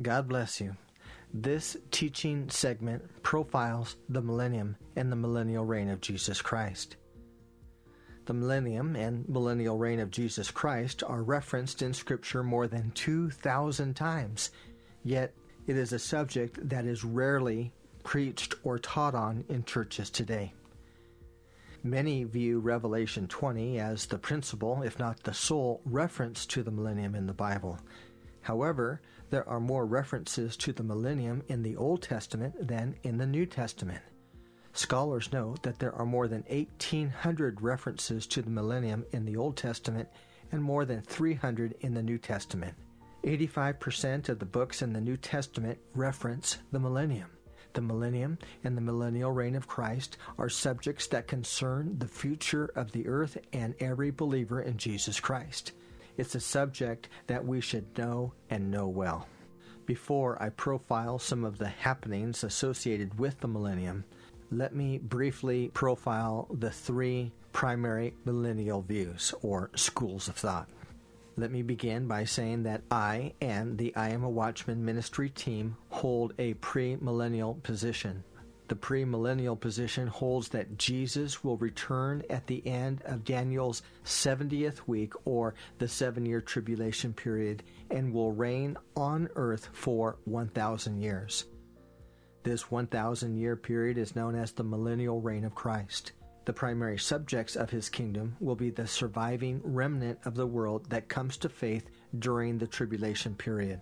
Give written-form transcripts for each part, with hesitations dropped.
God bless you. This teaching segment profiles the millennium and the millennial reign of Jesus Christ. The millennium and millennial reign of Jesus Christ are referenced in Scripture more than 2,000 times, yet it is a subject that is rarely preached or taught on in churches today. Many view Revelation 20 as the principal, if not the sole, reference to the millennium in the Bible. However, there are more references to the millennium in the Old Testament than in the New Testament. Scholars note that there are more than 1,800 references to the millennium in the Old Testament and more than 300 in the New Testament. 85% of the books in the New Testament reference the millennium. The millennium and the millennial reign of Christ are subjects that concern the future of the earth and every believer in Jesus Christ. It's a subject that we should know and know well. Before I profile some of the happenings associated with the millennium, let me briefly profile the three primary millennial views, or schools of thought. Let me begin by saying that I and the I Am a Watchman ministry team hold a premillennial position. The premillennial position holds that Jesus will return at the end of Daniel's 70th week, or the 7-year tribulation period, and will reign on earth for 1,000 years. This 1,000-year period is known as the millennial reign of Christ. The primary subjects of his kingdom will be the surviving remnant of the world that comes to faith during the tribulation period.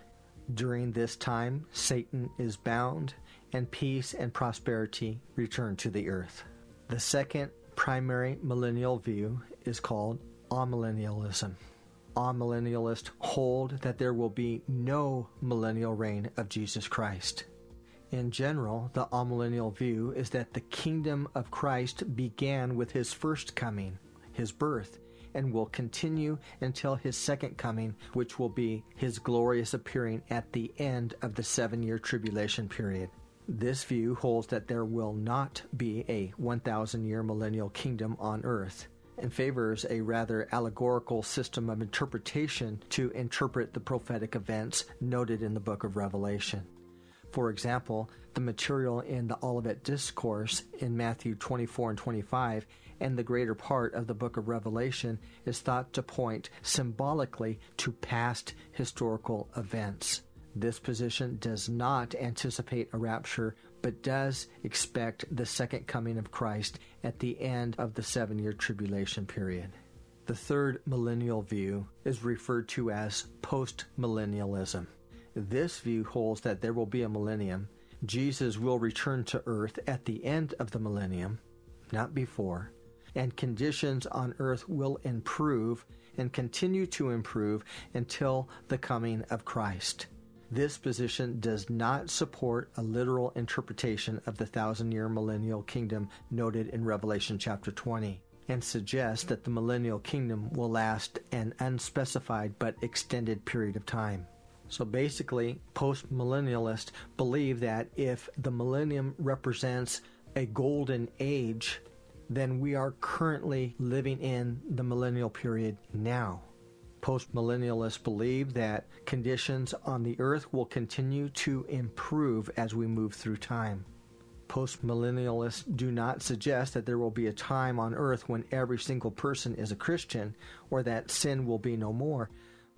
During this time, Satan is bound, and peace and prosperity return to the earth. The second primary millennial view is called amillennialism. Amillennialists hold that there will be no millennial reign of Jesus Christ. In general, the amillennial view is that the kingdom of Christ began with his first coming, his birth, and will continue until his second coming, which will be his glorious appearing at the end of the 7-year tribulation period. This view holds that there will not be a 1,000-year millennial kingdom on earth, and favors a rather allegorical system of interpretation to interpret the prophetic events noted in the book of Revelation. For example, the material in the Olivet Discourse in Matthew 24 and 25 and the greater part of the book of Revelation is thought to point symbolically to past historical events. This position does not anticipate a rapture, but does expect the second coming of Christ at the end of the 7-year tribulation period. The third millennial view is referred to as postmillennialism. This view holds that there will be a millennium. Jesus will return to earth at the end of the millennium, not before, and conditions on earth will improve and continue to improve until the coming of Christ. This position does not support a literal interpretation of the 1,000-year millennial kingdom noted in Revelation chapter 20, and suggests that the millennial kingdom will last an unspecified but extended period of time. So basically, postmillennialists believe that if the millennium represents a golden age, then we are currently living in the millennial period now. Postmillennialists believe that conditions on the earth will continue to improve as we move through time. Postmillennialists do not suggest that there will be a time on earth when every single person is a Christian, or that sin will be no more,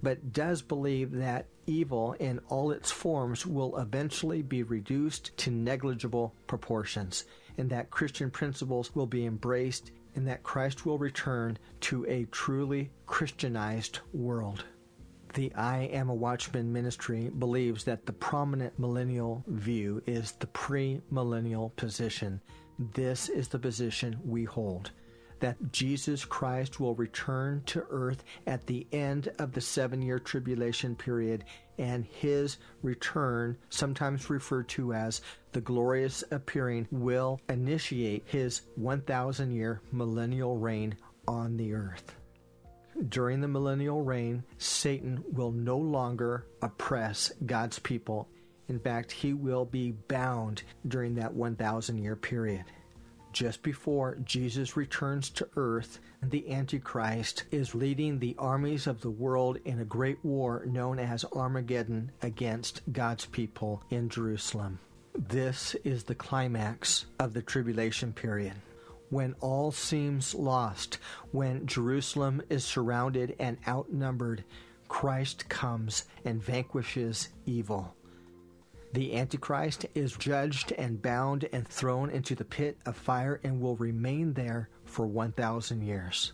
but does believe that evil in all its forms will eventually be reduced to negligible proportions, and that Christian principles will be embraced, and that Christ will return to a truly Christianized world. The I Am a Watchman ministry believes that the prominent millennial view is the premillennial position. This is the position we hold, that Jesus Christ will return to earth at the end of the 7-year tribulation period, and his return, sometimes referred to as the glorious appearing, will initiate his 1,000-year millennial reign on the earth. During the millennial reign, Satan will no longer oppress God's people. In fact, he will be bound during that 1,000-year period. just before Jesus returns to earth, the Antichrist is leading the armies of the world in a great war known as Armageddon against God's people in Jerusalem. This is the climax of the tribulation period. When all seems lost, when Jerusalem is surrounded and outnumbered, Christ comes and vanquishes evil. The Antichrist is judged and bound and thrown into the pit of fire and will remain there for 1,000 years.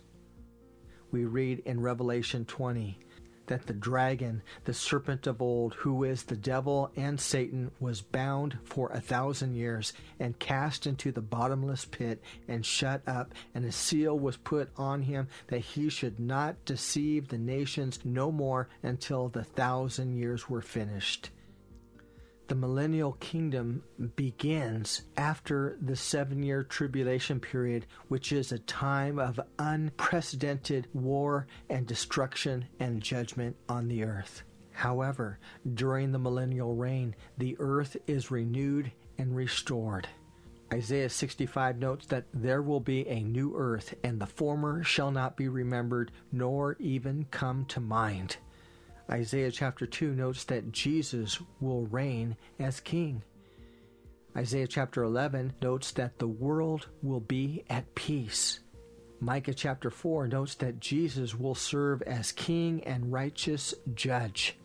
We read in Revelation 20 that the dragon, the serpent of old, who is the devil and Satan, was bound for 1,000 years and cast into the bottomless pit and shut up, and a seal was put on him that he should not deceive the nations no more until the 1,000 years were finished. The millennial kingdom begins after the 7-year tribulation period, which is a time of unprecedented war and destruction and judgment on the earth. However, during the millennial reign, the earth is renewed and restored. Isaiah 65 notes that there will be a new earth, and the former shall not be remembered, nor even come to mind. Isaiah chapter 2 notes that Jesus will reign as king. Isaiah chapter 11 notes that the world will be at peace. Micah chapter 4 notes that Jesus will serve as king and righteous judge.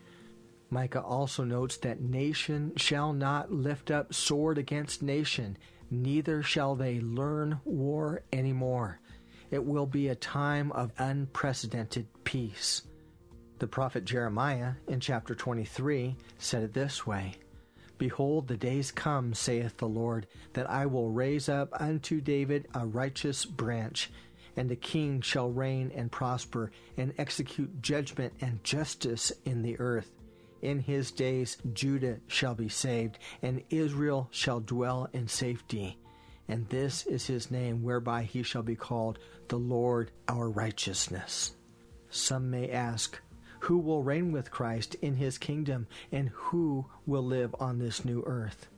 Micah also notes that nation shall not lift up sword against nation, neither shall they learn war anymore. It will be a time of unprecedented peace. The prophet Jeremiah in chapter 23 said it this way, "Behold, the days come, saith the Lord, that I will raise up unto David a righteous branch, and a king shall reign and prosper, and execute judgment and justice in the earth. In his days Judah shall be saved, and Israel shall dwell in safety. And this is his name, whereby he shall be called the Lord our righteousness." Some may ask, who will reign with Christ in his kingdom, and who will live on this new earth?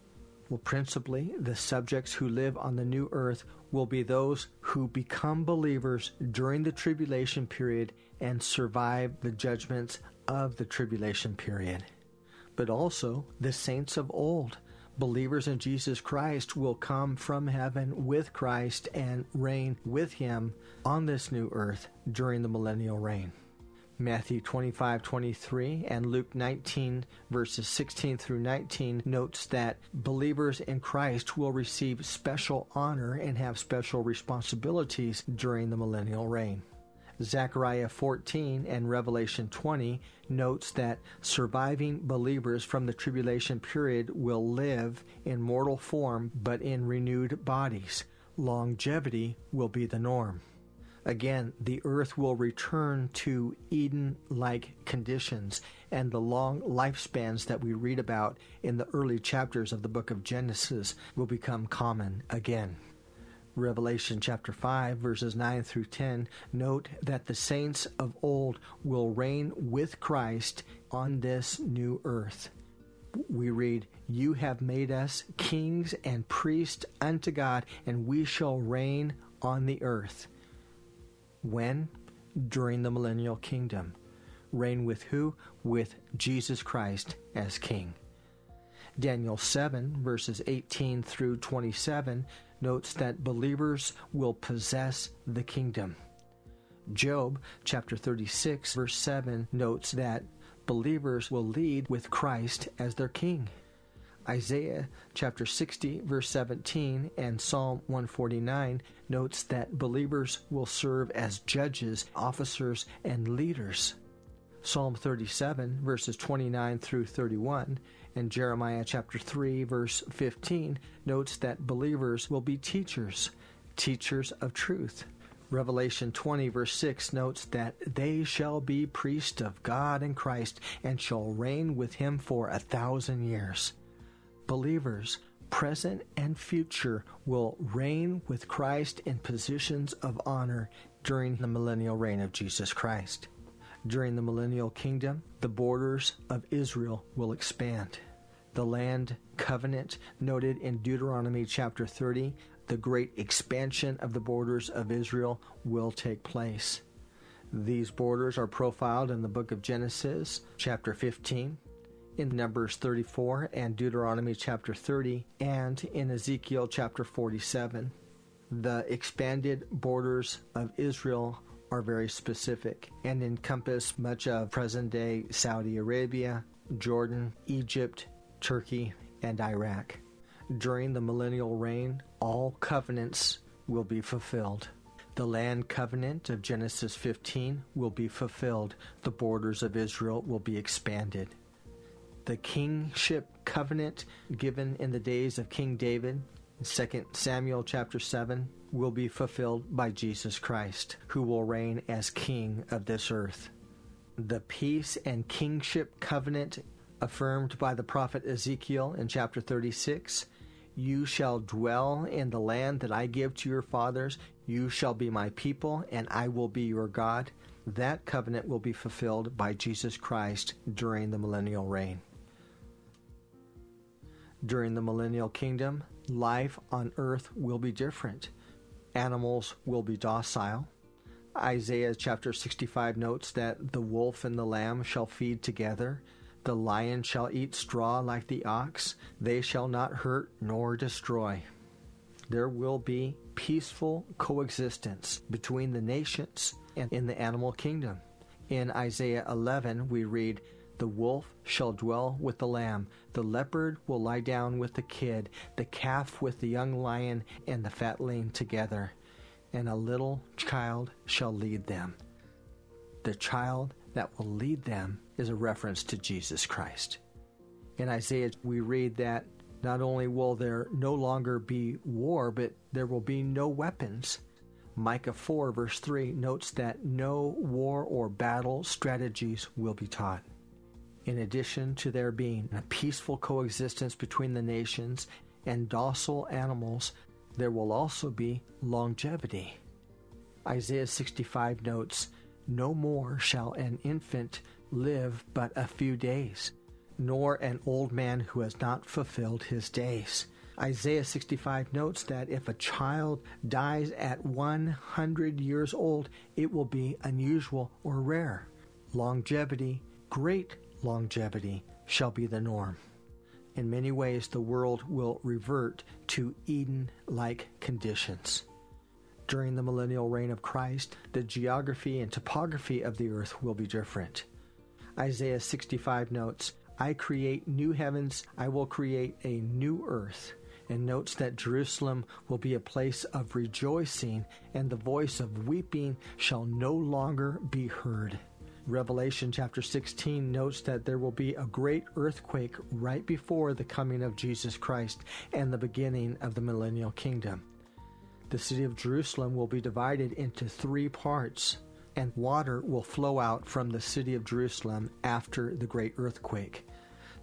Well, principally, the subjects who live on the new earth will be those who become believers during the tribulation period and survive the judgments of the tribulation period. But also, the saints of old, believers in Jesus Christ, will come from heaven with Christ and reign with him on this new earth during the millennial reign. Matthew 25:23 and Luke 19 verses 16 through 19 notes that believers in Christ will receive special honor and have special responsibilities during the millennial reign. Zechariah 14 and Revelation 20 notes that surviving believers from the tribulation period will live in mortal form but in renewed bodies. Longevity will be the norm. Again, the earth will return to Eden-like conditions, and the long lifespans that we read about in the early chapters of the book of Genesis will become common again. Revelation chapter 5, verses 9 through 10 note that the saints of old will reign with Christ on this new earth. We read, "You have made us kings and priests unto God, and we shall reign on the earth." When? During the millennial kingdom. Reign with who? With Jesus Christ as king. Daniel 7, verses 18 through 27 notes that believers will possess the kingdom. Job chapter 36, verse 7 notes that believers will lead with Christ as their king. Isaiah chapter 60, verse 17, and Psalm 149 notes that believers will serve as judges, officers, and leaders. Psalm 37, verses 29 through 31, and Jeremiah chapter 3, verse 15 notes that believers will be teachers, teachers of truth. Revelation 20, verse 6 notes that they shall be priests of God and Christ, and shall reign with him for 1,000 years. Believers, present and future, will reign with Christ in positions of honor during the millennial reign of Jesus Christ. During the millennial kingdom, the borders of Israel will expand. The land covenant noted in Deuteronomy chapter 30, the great expansion of the borders of Israel will take place. These borders are profiled in the book of Genesis, chapter 15, in Numbers 34 and Deuteronomy chapter 30, and in Ezekiel chapter 47. The expanded borders of Israel are very specific and encompass much of present-day Saudi Arabia, Jordan, Egypt, Turkey, and Iraq. During the millennial reign, all covenants will be fulfilled. The land covenant of Genesis 15 will be fulfilled. The borders of Israel will be expanded. The kingship covenant given in the days of King David, 2 Samuel chapter 7, will be fulfilled by Jesus Christ, who will reign as king of this earth. The peace and kingship covenant affirmed by the prophet Ezekiel in chapter 36, "You shall dwell in the land that I give to your fathers. You shall be my people, and I will be your God." That covenant will be fulfilled by Jesus Christ during the millennial reign. During the millennial kingdom, life on earth will be different. Animals will be docile. Isaiah chapter 65 notes that the wolf and the lamb shall feed together. The lion shall eat straw like the ox. They shall not hurt nor destroy. There will be peaceful coexistence between the nations and in the animal kingdom. In Isaiah 11 we read, "The wolf shall dwell with the lamb. The leopard will lie down with the kid, the calf with the young lion, and the fatling together. And a little child shall lead them." The child that will lead them is a reference to Jesus Christ. In Isaiah, we read that not only will there no longer be war, but there will be no weapons. Micah 4 verse 3 notes that no war or battle strategies will be taught. In addition to there being a peaceful coexistence between the nations and docile animals, there will also be longevity. Isaiah 65 notes, "No more shall an infant live but a few days, nor an old man who has not fulfilled his days." Isaiah 65 notes that if a child dies at 100 years old, it will be unusual or rare. Longevity, great longevity, shall be the norm. In many ways, the world will revert to Eden-like conditions. During the millennial reign of Christ, the geography and topography of the earth will be different. Isaiah 65 notes, "I create new heavens, I will create a new earth," and notes that Jerusalem will be a place of rejoicing, and the voice of weeping shall no longer be heard. Revelation chapter 16 notes that there will be a great earthquake right before the coming of Jesus Christ and the beginning of the millennial kingdom. The city of Jerusalem will be divided into 3 parts, and water will flow out from the city of Jerusalem after the great earthquake.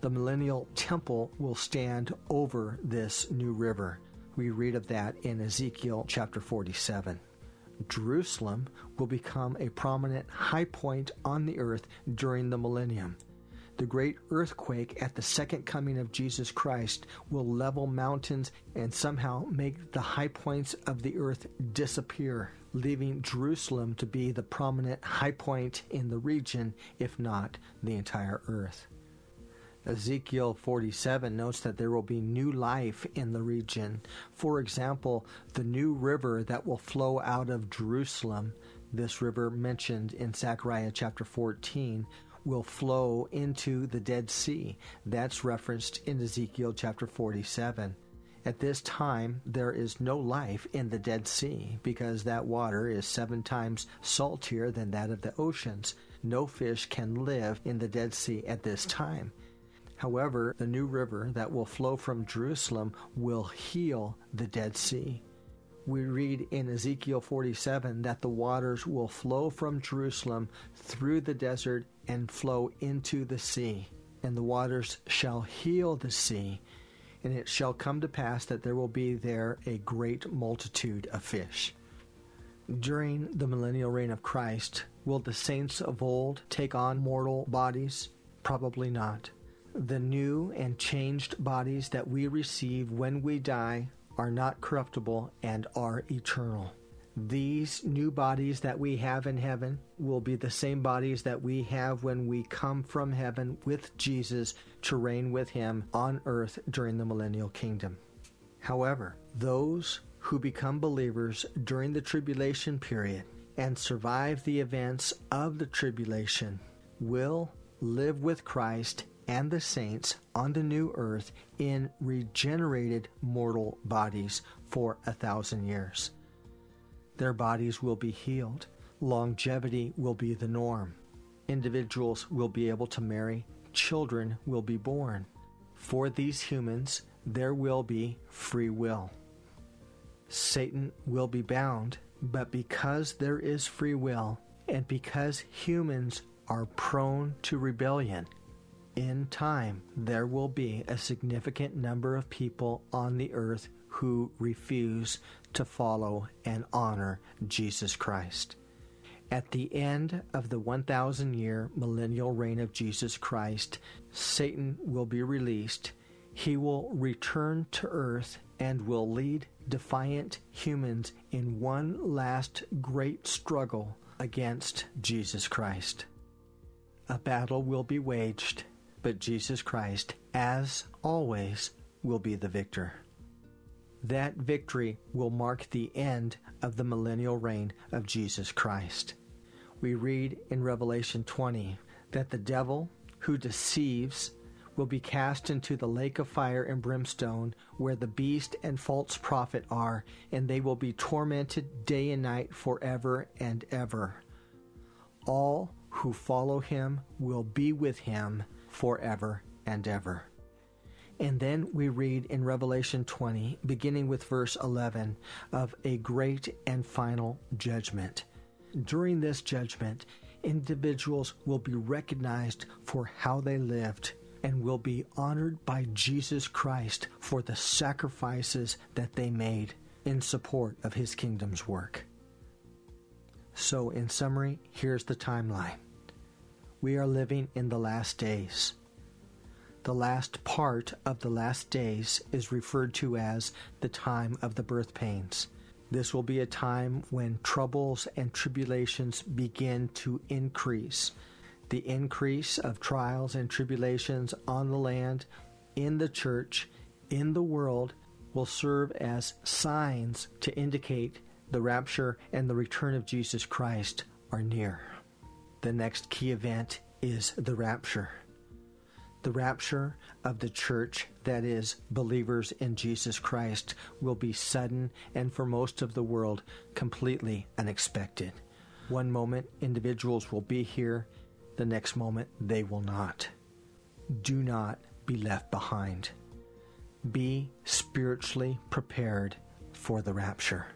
The millennial temple will stand over this new river. We read of that in Ezekiel chapter 47. Jerusalem will become a prominent high point on the earth during the millennium. The great earthquake at the second coming of Jesus Christ will level mountains and somehow make the high points of the earth disappear, leaving Jerusalem to be the prominent high point in the region, if not the entire earth. Ezekiel 47 notes that there will be new life in the region. For example, the new river that will flow out of Jerusalem, this river mentioned in Zechariah chapter 14, will flow into the Dead Sea. That's referenced in Ezekiel chapter 47. At this time, there is no life in the Dead Sea because that water is 7 times saltier than that of the oceans. No fish can live in the Dead Sea at this time. However, the new river that will flow from Jerusalem will heal the Dead Sea. We read in Ezekiel 47 that the waters will flow from Jerusalem through the desert and flow into the sea. And the waters shall heal the sea, and it shall come to pass that there will be there a great multitude of fish. During the millennial reign of Christ, will the saints of old take on mortal bodies? Probably not. The new and changed bodies that we receive when we die are not corruptible and are eternal. These new bodies that we have in heaven will be the same bodies that we have when we come from heaven with Jesus to reign with him on earth during the millennial kingdom. However, those who become believers during the tribulation period and survive the events of the tribulation will live with Christ and the saints on the new earth in regenerated mortal bodies for 1,000 years. Their bodies will be healed. Longevity will be the norm. Individuals will be able to marry. Children will be born. For these humans, there will be free will. Satan will be bound, but because there is free will, and because humans are prone to rebellion, in time there will be a significant number of people on the earth who refuse to follow and honor Jesus Christ. At the end of the 1,000-year millennial reign of Jesus Christ, Satan will be released. He will return to earth and will lead defiant humans in one last great struggle against Jesus Christ. A battle will be waged, but Jesus Christ, as always, will be the victor. That victory will mark the end of the millennial reign of Jesus Christ. We read in Revelation 20 that the devil who deceives will be cast into the lake of fire and brimstone, where the beast and false prophet are, and they will be tormented day and night forever and ever. All who follow him will be with him forever and ever. And then we read in Revelation 20, beginning with verse 11, of a great and final judgment. During this judgment, individuals will be recognized for how they lived and will be honored by Jesus Christ for the sacrifices that they made in support of his kingdom's work. So, in summary, here's the timeline. We are living in the last days. The last part of the last days is referred to as the time of the birth pains. This will be a time when troubles and tribulations begin to increase. The increase of trials and tribulations on the land, in the church, in the world, will serve as signs to indicate the rapture and the return of Jesus Christ are near. The next key event is the rapture. The rapture of the church, that is, believers in Jesus Christ, will be sudden and for most of the world completely unexpected. One moment individuals will be here, the next moment they will not. Do not be left behind. Be spiritually prepared for the rapture.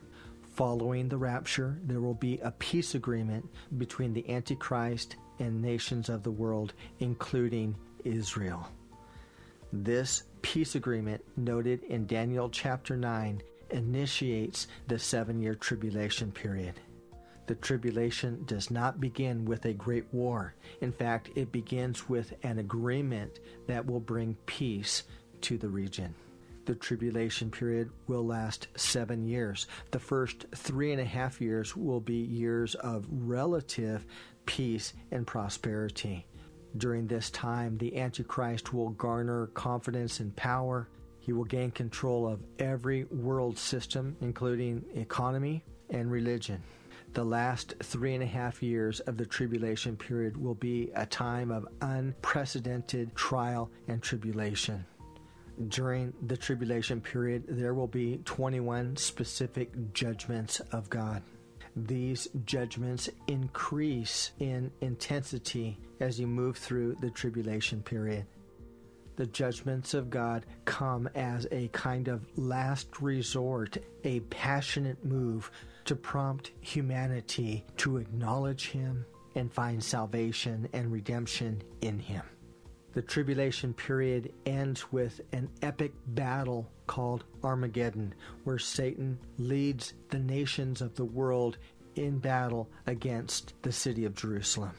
Following the rapture, there will be a peace agreement between the Antichrist and nations of the world, including Israel. This peace agreement, noted in Daniel chapter 9, initiates the 7-year tribulation period. The tribulation does not begin with a great war. In fact, it begins with an agreement that will bring peace to the region. The tribulation period will last 7 years. The first 3.5 years will be years of relative peace and prosperity. During this time, the Antichrist will garner confidence and power. He will gain control of every world system, including economy and religion. The last 3.5 years of the tribulation period will be a time of unprecedented trial and tribulation. During the tribulation period, there will be 21 specific judgments of God. These judgments increase in intensity as you move through the tribulation period. The judgments of God come as a kind of last resort, a passionate move to prompt humanity to acknowledge Him and find salvation and redemption in Him. The tribulation period ends with an epic battle called Armageddon, where Satan leads the nations of the world in battle against the city of Jerusalem.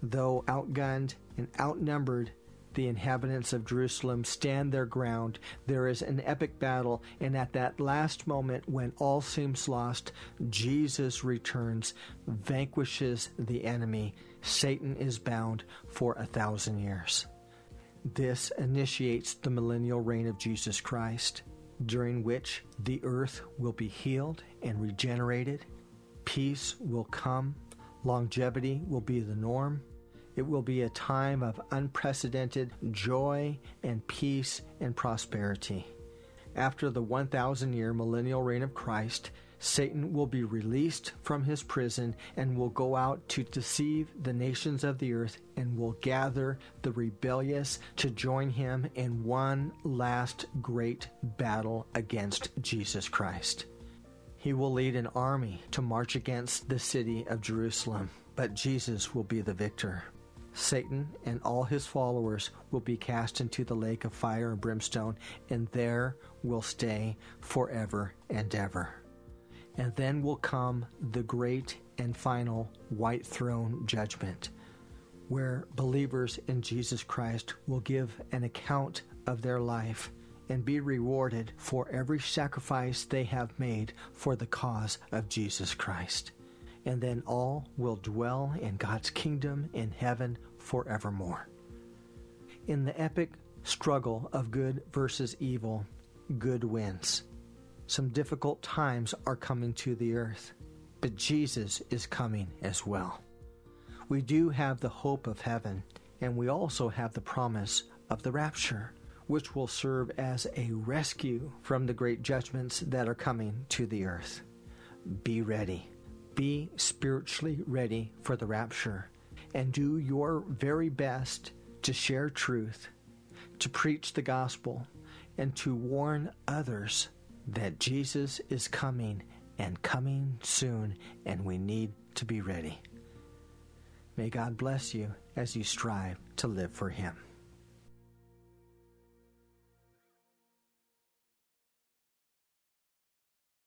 Though outgunned and outnumbered, The inhabitants of Jerusalem stand their ground. There is an epic battle, and at that last moment when all seems lost, Jesus returns, vanquishes the enemy. Satan is bound for 1,000 years. This initiates the millennial reign of Jesus Christ, during which the earth will be healed and regenerated. Peace will come. Longevity will be the norm. It will be a time of unprecedented joy and peace and prosperity. After the 1,000-year millennial reign of Christ, Satan will be released from his prison and will go out to deceive the nations of the earth and will gather the rebellious to join him in one last great battle against Jesus Christ. He will lead an army to march against the city of Jerusalem, but Jesus will be the victor. Satan and all his followers will be cast into the lake of fire and brimstone, and there will stay forever and ever. And then will come the great and final white throne judgment, where believers in Jesus Christ will give an account of their life and be rewarded for every sacrifice they have made for the cause of Jesus Christ. And then all will dwell in God's kingdom in heaven forevermore. In the epic struggle of good versus evil, good wins. Some difficult times are coming to the earth, but Jesus is coming as well. We do have the hope of heaven, and we also have the promise of the rapture, which will serve as a rescue from the great judgments that are coming to the earth. Be ready. Be spiritually ready for the rapture, and do your very best to share truth, to preach the gospel, and to warn others that Jesus is coming and coming soon, and we need to be ready. May God bless you as you strive to live for Him.